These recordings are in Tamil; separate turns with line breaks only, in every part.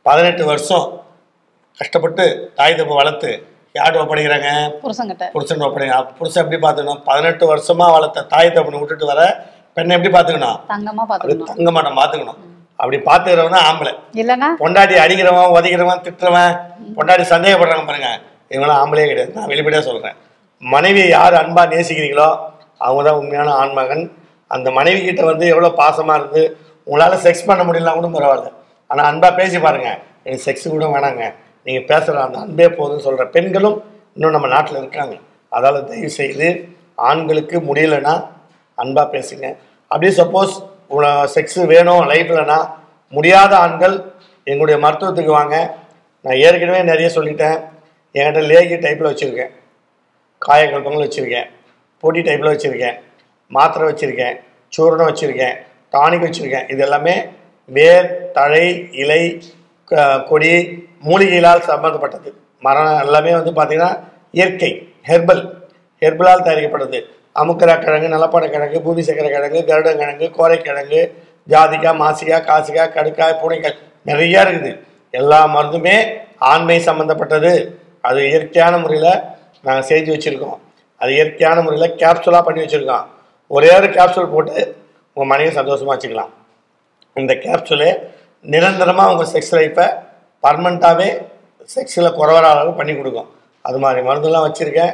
18 வருஷம் கஷ்டப்பட்டு தாய் தப்பு வளர்த்து யார்கிட்ட ஒப்படைக்கிறாங்க? புருஷன் ஒப்படைக்கிறாங்க. புருஷன் எப்படி பார்த்துக்கணும்? 18 வருஷமா வளர்த்த தாய் தப்புன்னு விட்டுட்டு வர பெண்ணை எப்படி பார்த்துக்கணும்? தங்கமாட்டம் பார்த்துக்கணும். அப்படி பார்த்துக்கிறவன் தான் ஆம்பளை. இல்லைன்னா பொண்டாட்டி அடிக்கிறவன், உதைக்கிறவன், திட்டுறவன், பொண்டாட்டி சந்தேகப்படுறாங்க பாருங்க, இவங்களாம் ஆம்பளையே கிடையாது. நான் வெளிப்படையாக சொல்கிறேன். மனைவியை யார் அன்பாக நேசிக்கிறீங்களோ அவங்க தான் உண்மையான ஆண்மகன். அந்த மனைவி கிட்ட வந்து எவ்வளோ பாசமாக இருந்து உங்களால் செக்ஸ் பண்ண முடியலாம் கூட பரவாயில்ல, ஆனால் அன்பாக பேசி பாருங்கள். எனக்கு செக்ஸ் கூட வேணாங்க, நீங்கள் பேசுகிற அந்த அன்பே போதுன்னு சொல்கிற பெண்களும் இன்னும் நம்ம நாட்டில் இருக்காங்க. அதால் தயவு செய்து ஆண்களுக்கு முடியலைன்னா அன்பாக பேசுங்க. அப்படியே சப்போஸ் செக்ஸு வேணும் லைஃப்லனா முடியாத ஆண்கள் எங்களுடைய மருத்துவத்துக்கு வாங்க. நான் ஏற்கனவே நிறைய சொல்லிட்டேன். என்கிட்ட லேகி டைப்பில் வச்சுருக்கேன், காயக்கல்பங்கள் வச்சுருக்கேன், பொடி டைப்பில் வச்சுருக்கேன், மாத்திரை வச்சுருக்கேன், சூரணம் வச்சுருக்கேன், டானிக் வச்சுருக்கேன். இது எல்லாமே வேர், தழை, இலை, கொடி, மூலிகைகளால் சம்மந்தப்பட்டது. மரம் எல்லாமே வந்து பார்த்திங்கன்னா இயற்கை, ஹெர்பலால் தயாரிக்கப்படுது. அமுக்கரா கிழங்கு, நிலப்பாட கிழங்கு, பூமி சக்கரை கிழங்கு, கருடங்கிழங்கு, கோரைக்கிழங்கு, ஜாதிக்காய், மாசிக்காய், காசிக்காய், கடுக்காய், பூனைக்காய், நிறையா இருக்குது. எல்லா மருந்துமே ஆண்மை சம்மந்தப்பட்டது. அது இயற்கையான முறையில் நாங்கள் செஞ்சு வச்சுருக்கோம். அது இயற்கையான முறையில் கேப்சூலாக பண்ணி வச்சுருக்கோம். ஒரே ஒரு கேப்சூல் போட்டு உங்கள் மனைவி சந்தோஷமாக வச்சுக்கலாம். இந்த கேப்சூலு நிரந்தரமாக உங்கள் செக்ஸ் லைஃப்பை பர்மனண்ட்டாகவே செக்ஸில் குறைவர அளவு பண்ணி கொடுக்கும். அது மாதிரி மருந்துலாம் வச்சுருக்கேன்.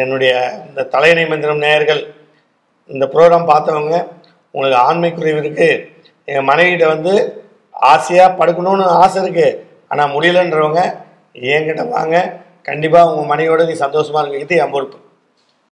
என்னுடைய இந்த தலையணை மந்திரம் நேயர்கள், இந்த ப்ரோக்ராம் பார்த்தவங்க, உங்களுக்கு ஆண்மை குறைவு இருக்குது, எங்கள் மனைவிகிட்ட வந்து ஆசையாக படுக்கணும்னு ஆசை இருக்குது ஆனால் முடியலன்றவங்க என்கிட்ட வாங்க. கண்டிப்பாக உங்கள் மனைவியோடு நீ சந்தோஷமாக இருக்கிறது என் பொறுப்பு.